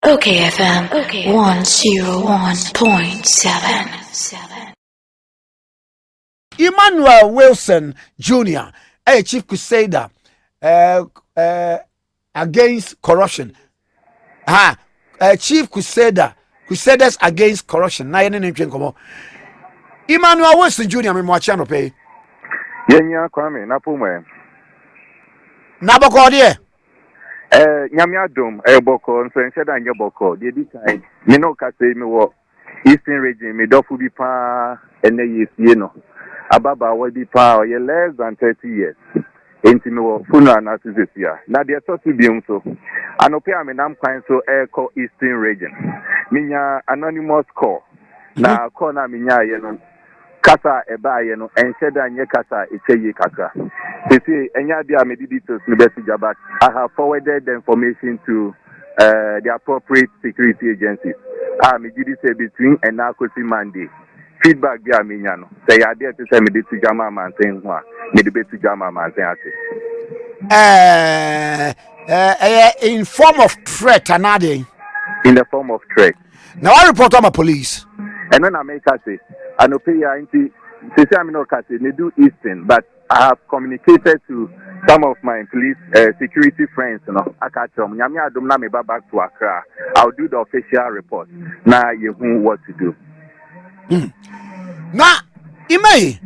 OKFM 101.7. Emmanuel Wilson Jr., a chief crusader against corruption. Chief crusaders against corruption. Na yene ntwe nkomo. Emmanuel Wilson Jr. me mwachi no pay. Yenya kwame na pomwe. Na boko de. Nyame adom boko nso nhyeda nye boko. De di kai. Me no ka say me wo Eastern region me dofu bi pa ene yesie no. Ababa wa bi pa o ye less than 30 years. Enti me wo funa na sisia. Na de so to bi nso. Anope ame nam kwan so ko Eastern region. Minya anonymous call. Na call na minya ye no. Kasa eba ye no enhyeda nye kasa echeyi kaka. Sisi enya dia me details no best jabat. I have forwarded the information to the appropriate security agencies. Me gidi say between and now Monday. Feedback dia me nya no. Say ya dey to say me dey to jama manten ho a me dey be to jama manten ase. In form of threat another. In the form of threat. Now I report on my police. And then I make us say, I know pay ya into I'm not they do Eastern, but I have communicated to some of my police security friends, you know. I catch them. Nyami adum na me back to Accra. I'll do the official report. Now you know what to do. Now, Imei,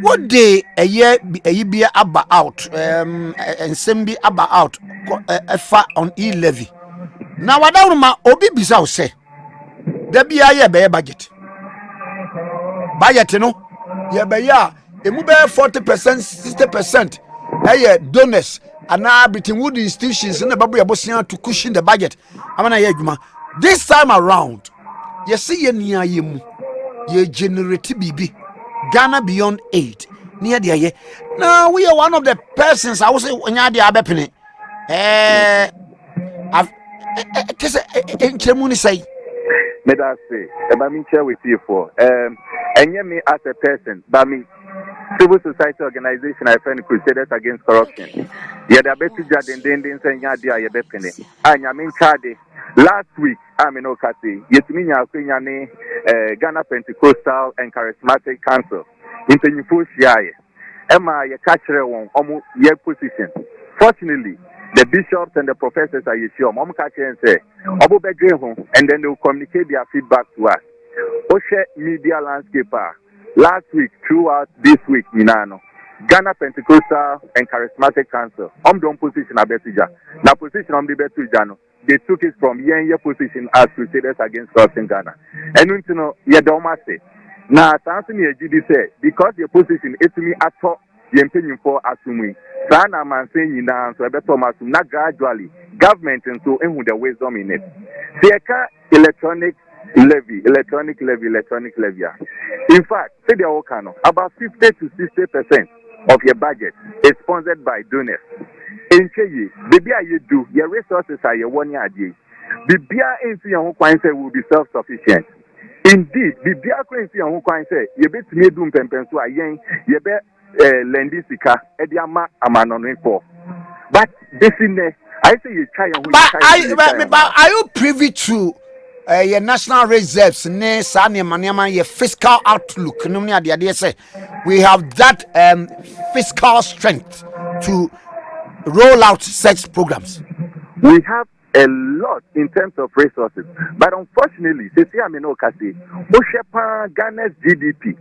what day a year be about out and send be about out on Levy. Now what I ma obi bisa say there be a year budget. Budget, you know. Yeah, but yeah, it will be 40%, 60%. Donors and now between wood institutions in the Babu Bosnia to cushion the budget. I'm gonna this time around, you see, you generate BB Ghana beyond 8 near the year. Now we are one of the persons I was when you're the Abepenny. I've say. May I say, let me share with you for and me as a person, but me civil society organization I find crusaders against corruption. Yeah, the better judge and then saying yadia ya bepene. And I mean Chade. Last week, I'm in Okasi. Yet me Ghana Pentecostal and Charismatic Council. Into Nifushi. Emma ya catcher one almost your position. Fortunately, the bishops and the professors are sure. Mom catch and say, Obo home, and then they will communicate their feedback to us. Oshe media landscape last week throughout this week, Minano. Ghana Pentecostal and Charismatic Council. Don't position a betija. Now position the betujano. They took it from your position as crusaders against corruption Ghana. And you know, you don't say. Now, something you say because your position is to me at all. Yempeni for assuming. Sana man saying now so better masum not gradually government and so who the wisdom in it. Seka electronic levy. In fact, say the Okano, about 50 to 60% of your budget is sponsored by donors. In Cheye, baby you do your resources are your 1 year day. Bibia into your own say will be self-sufficient. Indeed, Bibia currency on who say you bet me doom pempen so ayen you bet lendisika ediama amanono for. But this in I say you try but are you privy to your national reserves ne sani maniama your fiscal outlook no me ade say we have that fiscal strength to roll out such programs? We have a lot in terms of resources, but unfortunately, Ghana's GDP,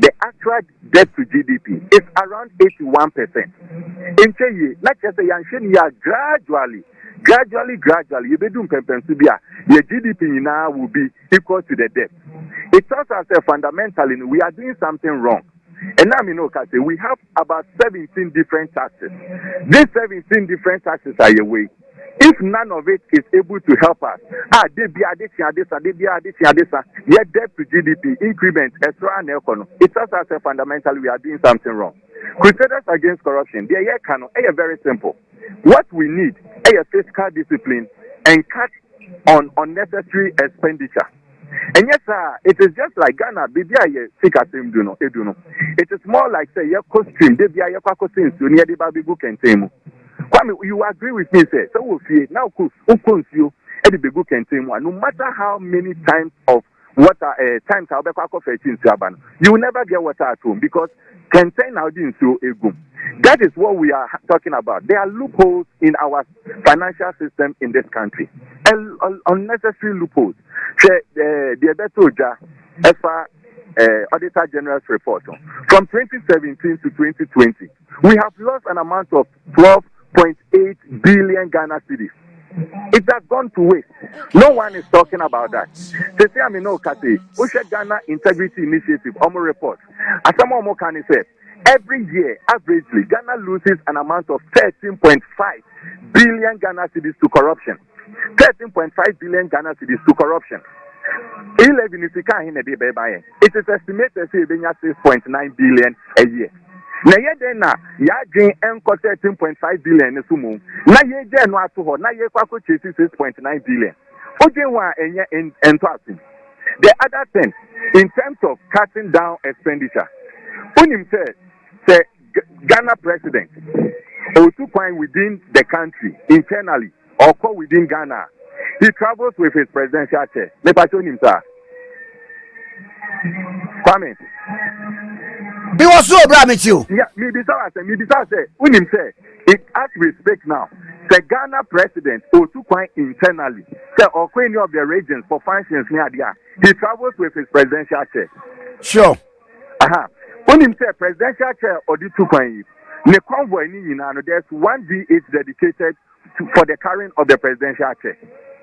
the actual debt to GDP is around 81%. In Chile, not just gradually, you be doing your GDP now will be equal to the debt. It tells us that fundamentally we are doing something wrong. And now we have about 17 different taxes. These 17 different taxes are your way. If none of it is able to help us, your debt to GDP increment extra and economy. It tells us that fundamentally we are doing something wrong. Crusaders against corruption, they are very simple. What we need is fiscal discipline and cut on unnecessary expenditure. And yes, sir, it is just like Ghana, it is more like say your costume, near the baby book and tame. Kwame, you agree with me, sir? So we'll see now. Eddie Begu contain one. No matter how many times of water times I'll be you will never get water at home because contain now so egum. That is what we are talking about. There are loopholes in our financial system in this country. Unnecessary loopholes. The Betoja Auditor General's report from 2017 to 2020, we have lost an amount of 12.8 billion Ghana cedis. It has gone to waste. No one is talking about that. They say, I mean, no, Kati, Usha Ghana Integrity Initiative, Omo report. As someone more can say, every year, averagely, Ghana loses an amount of 13.5 billion Ghana cedis to corruption. 13.5 billion Ghana cedis to corruption. 11 is it is estimated to be 6.9 billion a year. Na ye den na ya dwen enko 13.5 billion ne sumu na ye je no ato ho na ye kwako chesi 6.9 billion odwen wa enye ento asin. The other thing, in terms of cutting down expenditure, unim say Ghana president or to point within the country internally or call within Ghana, he travels with his presidential chair. Me pacho nim sir. Kwame. Be was so bra with you. Yeah, me be say, unim say, it as we speak now, the Ghana president or to point internally, say or any of the regions for functions near there, he travels with his presidential chair. Sure. Unim say presidential chair or the two point. Ne convoy ni na no there's one DH dedicated for the carrying of the presidential chair.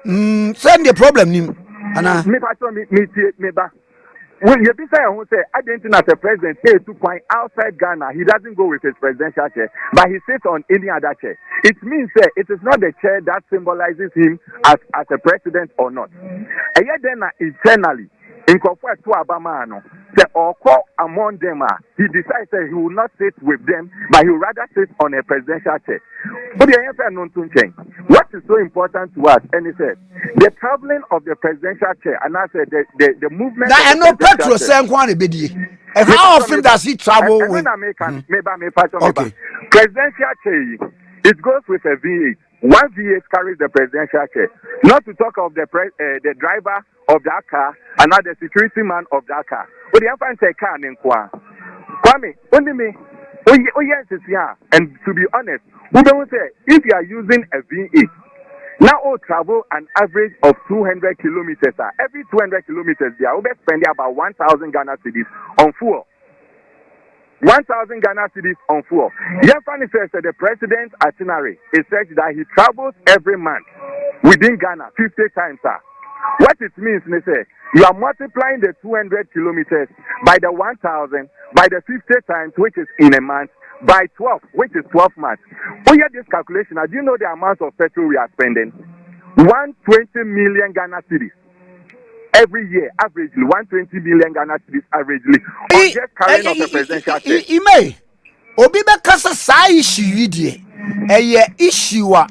Send the problem nim. Ana. Me pato me ba. When you be say who say I didn't know the president say to point outside Ghana, he doesn't go with his presidential chair, but he sits on any other chair. It means that it is not the chair that symbolizes him as a president or not. And yet then internally, in comfort to Abamano, the Oko among them he decides that he will not sit with them, but he will rather sit on a presidential chair. But the answer non to change. What is so important to us, and he said, the traveling of the presidential chair, and I said the movement. Now I know Petro saying one bedi. And how often does he travel with? Okay. Presidential chair, it goes with a V8. One V8 carries the presidential chair. Not to talk of the driver of that car, another security man of that car. But the answer say car in Kwa. Kwame, only me. Oh yes, it's here. And to be honest, we don't say if you are using a V8, now travel an average of 200 kilometers. Every 200 kilometers, they are spending about 1,000 Ghana cedis on fuel. 1,000 Ghana cedis on fuel. Yefani says that the president's itinerary is such that he travels every month within Ghana 50 times. What it means, they say, you are multiplying the 200 kilometers by the 1,000, by the 50 times, which is in a month, by 12, which is 12 months. Oh, yeah, this calculation, do you know the amount of petrol we are spending? 120 million Ghana cedis. Every year, averagely, 120 million Ghana cedis averagely. On just carrying of the presidential chair. Ime, obi be kasa sa issue yidie. Issue a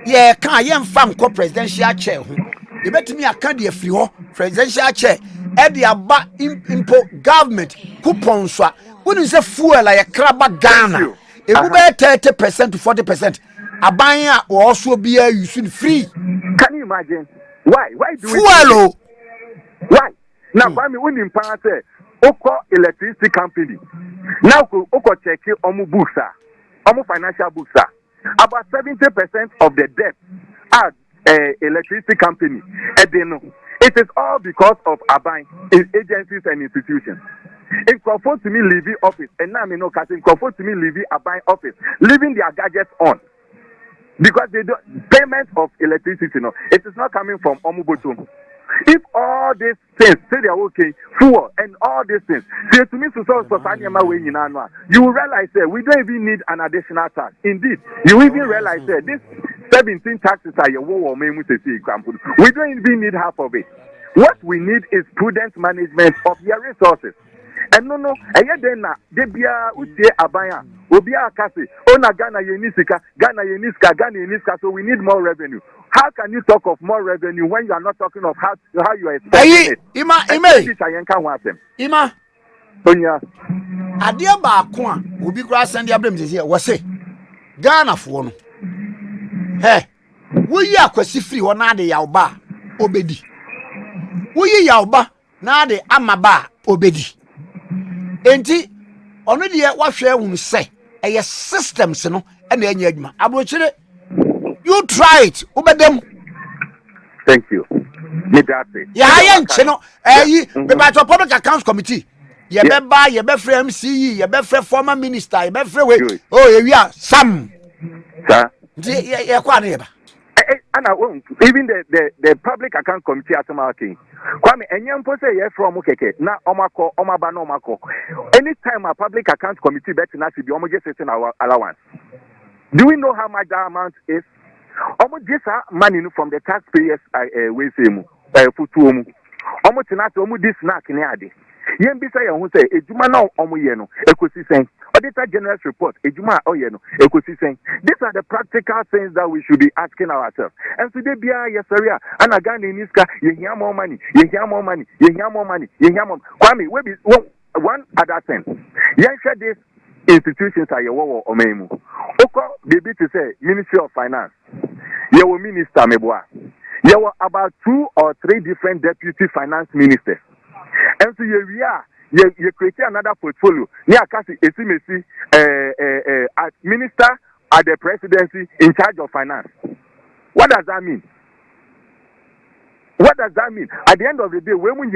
ye kan ye mfam ko presidential chair ho. You betimi aka de afiri ho presidential chair e de aba impo government coupon so a wonu se fuel a ye kraba Ghana e bu be 30% to 40% aban a also be use free. Can you imagine? Why do fuel? Why? Now, Kwame, when you say, Oko electricity company, now Oko check omu books, omu financial books, about 70% of the debt are electricity company. And they know it is all because of Aban agencies and institutions. In conform to me, Levy office, and now me no cutting conform to me, Levy Aban office, leaving their gadgets on. Because they do payment of electricity, no, it is not coming from Omubotum. If all these things say they are okay, fuel and all these things, say to me, you will realize that we don't even need an additional tax. Indeed, you even realize that this 17 taxes are your war. We don't even need half of it. What we need is prudent management of your resources. And no, and yet then Debia Uche Abaya, Obia Kasi, Ona Ghana Yeniska, so we need more revenue. How can you talk of more revenue when you are not talking of how you are expecting it? Ima, Onya. Adia ba ko a obi kura send ya blame say we say Ghana fo no. Hey, wo yi akwasi free wo na de ya oba. obedi. Woyi ya oba na de amaba obedi. Enti ono de wahwe ehun se eye systems no na enye adwuma. Abrochire you try it ubedem. Thank you. Ya nche no me ba to public accounts committee. Ye be ba ye be free MCE, ye be free former minister, ye be free we. Oh ye wi Sam. Sir. Ye kwa na ye ba. And even the public account committee at Marking. Kwame, and young person here from Mukeke, now Omako, Omaba no Mako. Anytime a public account committee bet not to be almost just our allowance. Do we know how much that amount is? Almost just money from the taxpayers we say futumu. Almost not almost this snack in the yen bisa ya hu say ejuma na omoye no ekosisen auditor general's report ejuma oye no ekosisen. These are the practical things that we should be asking ourselves. And today bia yesaria ana Ghana niska ye hear more money, ye hear more money, ye hear more money, ye hear more. Kwame, we be one other thing. Yen share this institutions are your war or memu. Oko baby to say Ministry of Finance. Your minister meboa. There were about 2 or 3 different deputy finance ministers. And so you create another portfolio. Near Kasi Esimesi minister at the presidency in charge of finance. What does that mean? What does that mean? At the end of the day, when we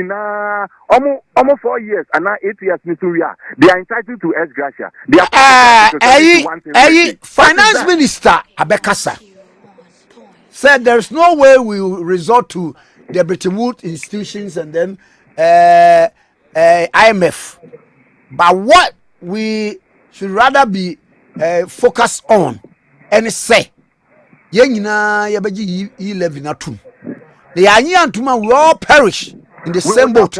almost 4 years and now 8 years, they are entitled to ex gratia. They are finance minister Abekasa said there's no way we will resort to the Bretton Woods institutions and then IMF. But what we should rather be focused on and say, Yenina Yabaji Levy Natum. The Anyantuma will all perish in the same boat.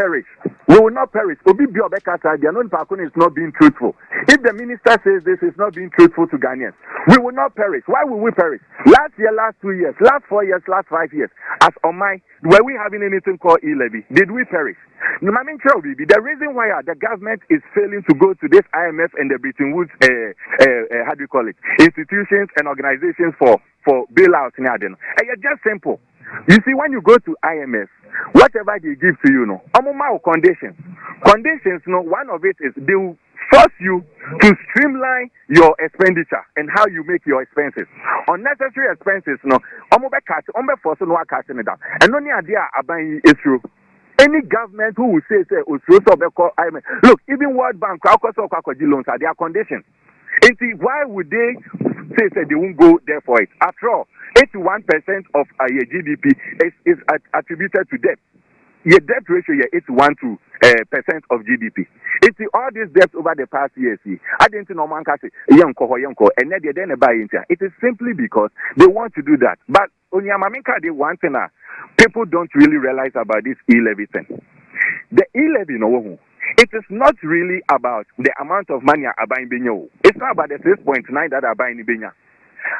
We will not perish. Obi Biobekasa, the unknown Pakun is not being truthful. If the minister says this is not being truthful to Ghanaians, we will not perish. Why will we perish? Last year, last 2 years, last 4 years, last 5 years, as on my, were we having anything called e-levy? Did we perish? The reason why the government is failing to go to this IMF and the Bretton Woods, how do you call it, institutions and organizations for bailouts, it's just simple. You see, when you go to IMF, whatever they give to you, conditions. Conditions, one of it is they will force you to streamline your expenditure and how you make your expenses. Unnecessary expenses, and only idea about it true. Any government who will say, look, even World Bank, loans are their conditions. And see, why would they say they won't go there for it? After all, 81% of your GDP is attributed to debt. Your debt ratio is 81% of GDP. It's all these debts over the past years. I didn't know man can say and then buy into it. Is simply because they want to do that. But on Yamaminka, they want to know. People don't really realize about this e-levy thing. The e-levy, it is not really about the amount of money I buy in Benyo. It's not about the 6.9 that I buy in Benya.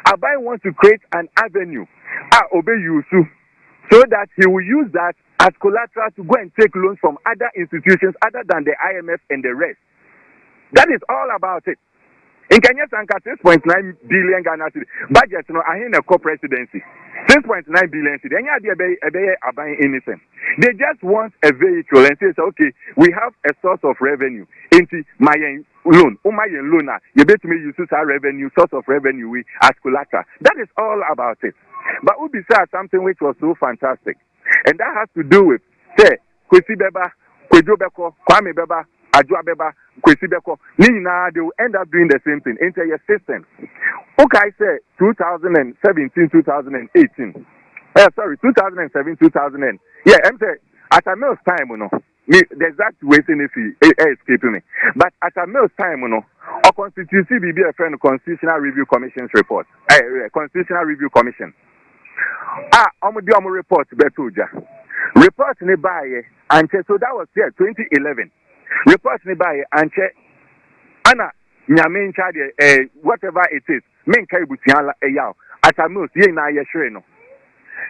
Abai wants to create an avenue, obey you, so that he will use that as collateral to go and take loans from other institutions other than the IMF and the rest. That is all about it. In Kenya, 6.9 billion Ghana budget, I in a co-presidency. 6.9 billion. Anything. They just want a vehicle and say, okay, we have a source of revenue. Into my loan, you bet me use our revenue, source of revenue as collateral. That is all about it. But Ubi said something which was so fantastic. And that has to do with, say, Kwesi Beba, Kwejo Beko, Kwame Beba, Ajua Beba, Kwesi Beko. They will end up doing the same thing into your system. Okay, I say 2017, 2018. 2007, 2000. Yeah, I'm saying at a meal's time, the exact way if he escaping me. But at a meal's time, a constituency will be a friend of Constitutional Review Commission's report. Constitutional Review Commission. I'm going to report Betuja. Report nearby, and so that was there 2011. Report nearby, and Anna, Nyamin Chadi, whatever it is, men Kaibusiala, at a meal's,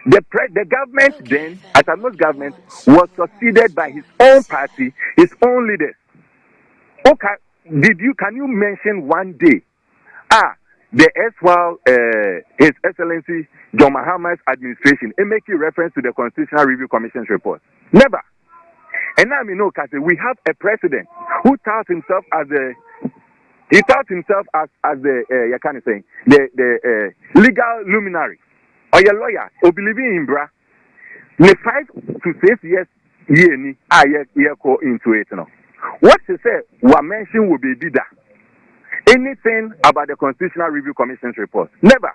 the government then, as a most government, was succeeded by his own party, his own leaders. Okay, can you mention one day? the S-While, His Excellency John Mahama's administration, and making reference to the Constitutional Review Commission's report. Never. And now we know, Kasi, we have a president who touts himself as the you can't say the legal luminary or your lawyer or believing in bra. The 5 to 6 years year go into it now. What he said, what mentioned will be did anything about the Constitutional Review Commission's report. Never.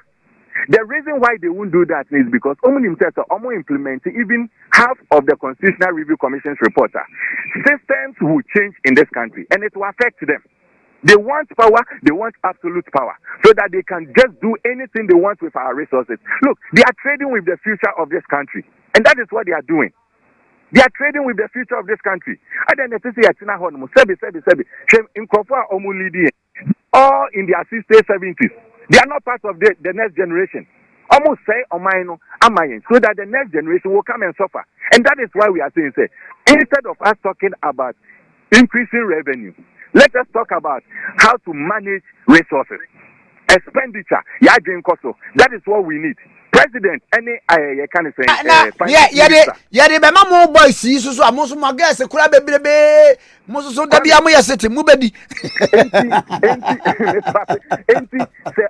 The reason why they won't do that is because only themselves are implementing even half of the Constitutional Review Commission's report. Systems will change in this country and it will affect them. They want power, they want absolute power, so that they can just do anything they want with our resources. Look, they are trading with the future of this country, and that is what they are doing. They are trading with the future of this country. And then they say, all in their 60s, 70s. They are not part of the next generation. Almost say, so that the next generation will come and suffer. And that is why we are saying, instead of us talking about increasing revenue, let us talk about how to manage resources. Expenditure. That is what we need. President, any kind of thing. Boys, so most my guys, a crab baby, most of the Biamoya city, Mubedi. Say,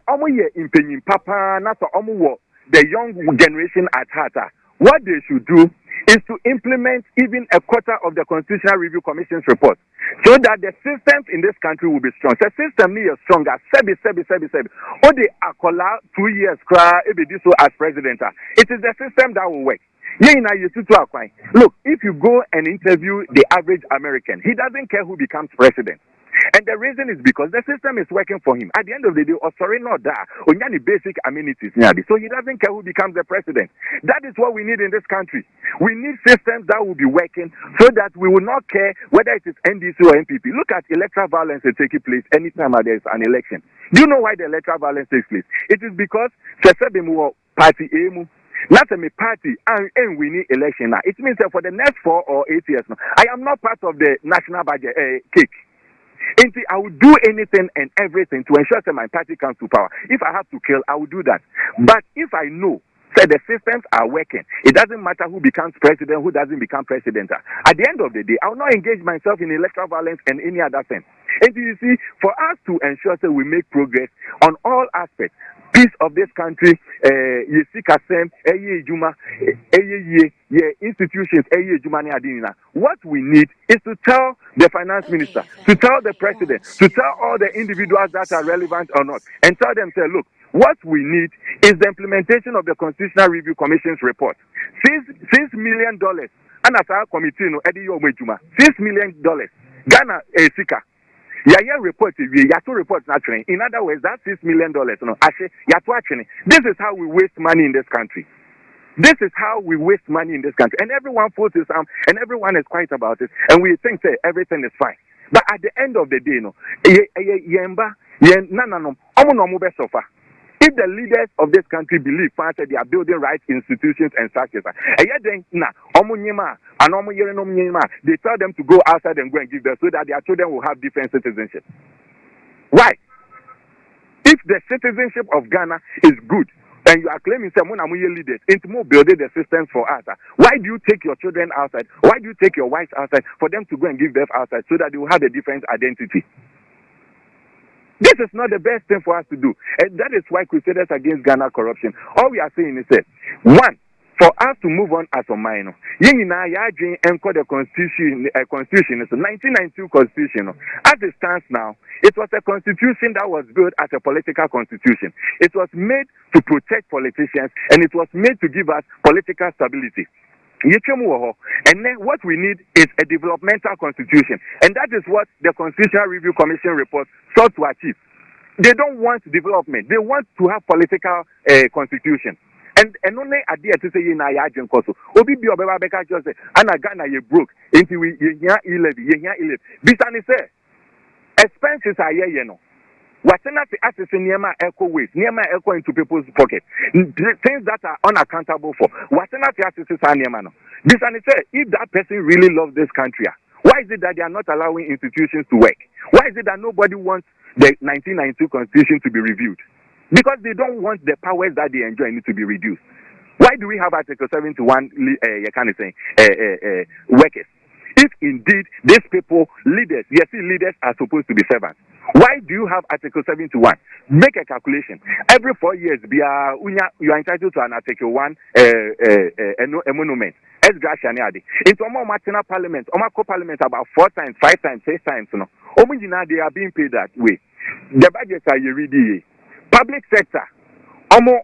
in Penin Papa, not the young generation at heart. What they should do is to implement even a quarter of the Constitutional Review Commission's report, so that the systems in this country will be strong. The system is stronger. Sebi. Oh, they are 2 years as president. It is the system that will work. Look, if you go and interview the average American, he doesn't care who becomes president. And the reason is because the system is working for him. At the end of the day, not that. Only basic amenities. So he doesn't care who becomes the president. That is what we need in this country. We need systems that will be working so that we will not care whether it is NDC or NPP. Look at electoral violence that takes place anytime there is an election. Do you know why the electoral violence takes place? It is because party not a party and we need election now. It means that for the next 4 or 8 years now, I am not part of the national budget cake. I will do anything and everything to ensure that my party comes to power. If I have to kill, I will do that. But if I know that the systems are working, it doesn't matter who becomes president, who doesn't become president. At the end of the day, I will not engage myself in electoral violence and any other thing. And you see, for us to ensure that we make progress on all aspects, peace of this country, institutions, what we need is to tell the finance minister, to tell the president, to tell all the individuals that are relevant or not, and tell them, say, look, what we need is the implementation of the Constitutional Review Commission's report. $6 million. And as our committee, $6 million. Ghana, Sika. Report, two reports naturally. In other words, that $6 million. This is how we waste money in this country. This is how we waste money in this country. And everyone folds his arm and everyone is quiet about it. And we think everything is fine. But at the end of the day, if the leaders of this country believe that they are building right institutions and structures, they tell them to go outside and go and give them so that their children will have different citizenship. Why? If the citizenship of Ghana is good, and you are claiming someone leaders into more building the systems for us, why do you take your children outside? Why do you take your wives outside for them to go and give birth outside so that they will have a different identity? This is not the best thing for us to do. And that is why Crusaders Against Ghana Corruption, all we are saying is that, one, for us to move on as a minor, the constitution, the 1992 constitution, as it stands now, it was a constitution that was built as a political constitution. It was made to protect politicians, and it was made to give us political stability. And then what we need is a developmental constitution. And that is what the Constitutional Review Commission report sought to achieve. They don't want development. They want to have political constitution. And only idea to say na ya agent koso. Obi bi obeba beka just say ana Ghana ye broke into we ye Levy. Bisani say expenses are here, Whatever the assets in Niema echo waste, Niema echo into people's pockets, things that are unaccountable for. Whatever the assets are Niema. This and it said, if that person really loves this country, why is it that they are not allowing institutions to work? Why is it that nobody wants the 1992 constitution to be reviewed? because they don't want the powers that they enjoy need to be reduced. Why do we have Article 71 workers? If indeed these people, leaders, yes, leaders are supposed to be servants. Why do you have Article 71? Make a calculation. Every 4 years, you are entitled to an Article 1 emolument. Into Omar Parliament, Omar Co-Parliament about 4 times, 5 times, 6 times. They are being paid that way. The budgets are already. Public sector, Omo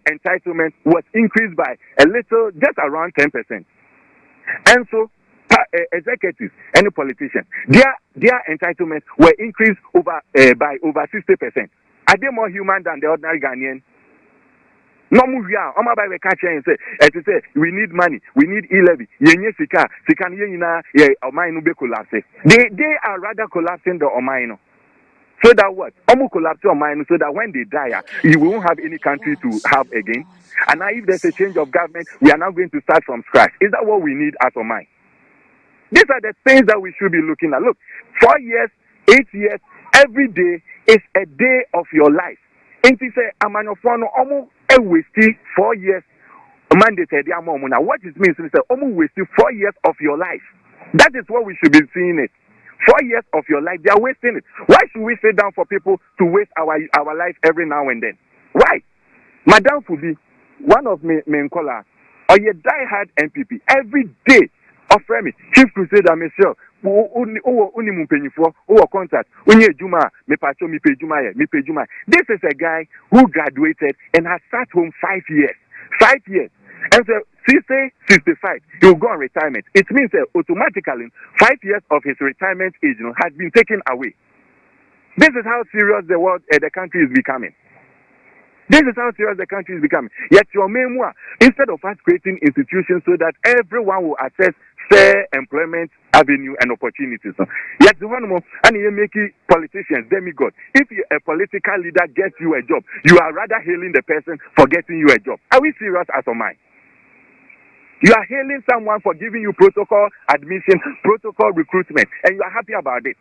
entitlement was increased by a little, just around 10%. And so, executives, any politician, their entitlements were increased by over 60%. Are they more human than the ordinary Ghanaian? No move here. I'm about to catch and say, we need money, we need e-levy. They are rather collapsing the Omaino. So that what? Collapse your mind so that when they die, you won't have any country to have again. And now if there's a change of government, we are now going to start from scratch. Is that what we need as a mind? These are the things that we should be looking at. Look, 4 years, 8 years, every day is a day of your life. And to say, I'm an almost a wasted 4 years mandated. Now, what it means is almost wasted 4 years of your life. That is what we should be seeing it. 4 years of your life, they are wasting it. Why should we sit down for people to waste our life every now and then? Why? Madame Fubi, one of my callers, or your die-hard MPP, every day offer me, Chief Crusader, Michelle, contact, this is a guy who graduated and has sat home 5 years. 5 years. And so, 65, he will go on retirement. It means that automatically 5 years of his retirement age has been taken away. This is how serious the country is becoming. This is how serious the country is becoming. Yet your memoir, instead of us creating institutions so that everyone will access fair employment avenue and opportunities. Yet the one more, and you make politicians demigods. If a political leader gets you a job, you are rather hailing the person for getting you a job. Are we serious as a mind? You are hailing someone for giving you protocol admission, protocol recruitment, and you are happy about it.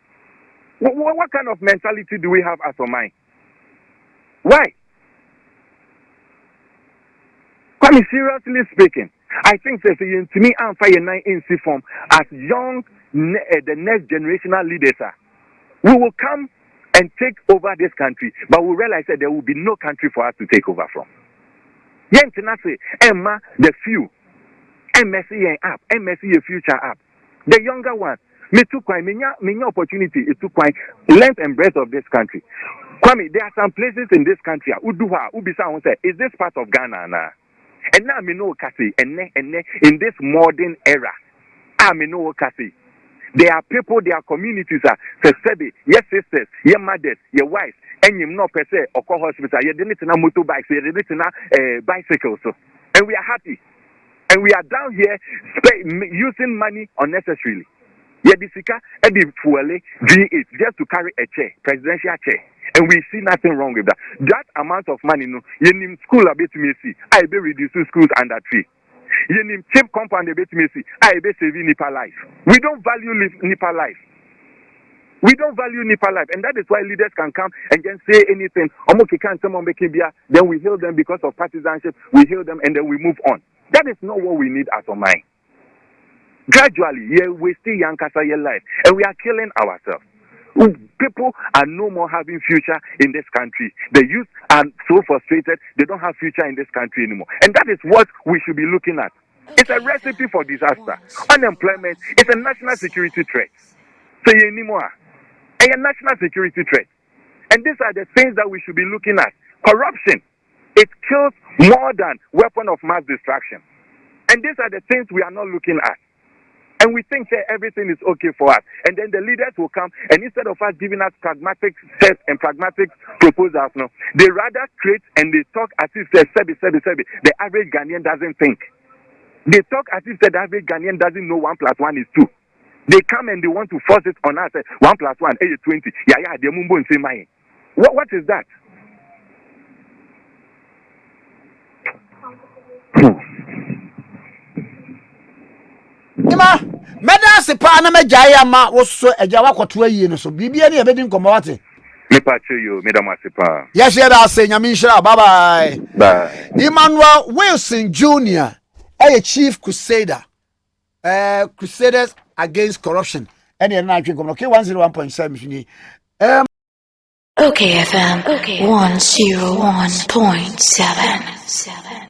What kind of mentality do we have as a mind? Why? Quite seriously speaking, I think that to me, I'm fire 9 in C form as young, the next generational leaders are. We will come and take over this country, but we realize that there will be no country for us to take over from. Emma, the few. MSC app, MSC future app. The younger one, me too quite many opportunity it took quite length and breadth of this country. Kwame, there are some places in this country, Uduha, Ubisa say, is this part of Ghana now? And now me know Kasi, and in this modern era, I me know Kasi. There are people, there are communities are your sisters, your mothers, your wives, and you know per se or hospital, you didn't know motorbikes, you didn't know bicycles. And we are happy. And we are down here using money unnecessarily. Yedisika edi fuele V8 just to carry a chair, presidential chair. And we see nothing wrong with that. That amount of money, yenim school a bit messy. I be reducing schools under tree. Yenim cheap compound a bit messy. I be saving Nipa life. We don't value Nipa life. We don't value Nipa life, and that is why leaders can come and just say anything. Then we hail them because of partisanship. We hail them and then we move on. That is not what we need as a mind. Gradually, we still young your life, and we are killing ourselves. People are no more having future in this country. The youth are so frustrated; they don't have future in this country anymore, and that is what we should be looking at. It's a recipe for disaster. Unemployment is a national security threat. So anymore, a national security threat, and these are the things that we should be looking at. Corruption. It kills more than weapon of mass destruction. And these are the things we are not looking at. And we think that everything is okay for us. And then the leaders will come, and instead of us giving us pragmatic steps and pragmatic proposals, they rather create and they talk as if the average Ghanaian doesn't think. They talk as if the average Ghanaian doesn't know 1 + 1 is 2. They come and they want to force it on us. 1 + 1 is 20. What is that? Ima meda se pa na megyae ama wo so agya wakoto ayi no so bibia ne ebedi nkomawate Me pacho you, me da masipa. Yes, yeah, say Nyamisha. Bye bye. Bye. Emmanuel Wilson Jr., a chief crusader, crusaders against corruption. And you're not drinking. Okay, 101.7. OKFM 101.7.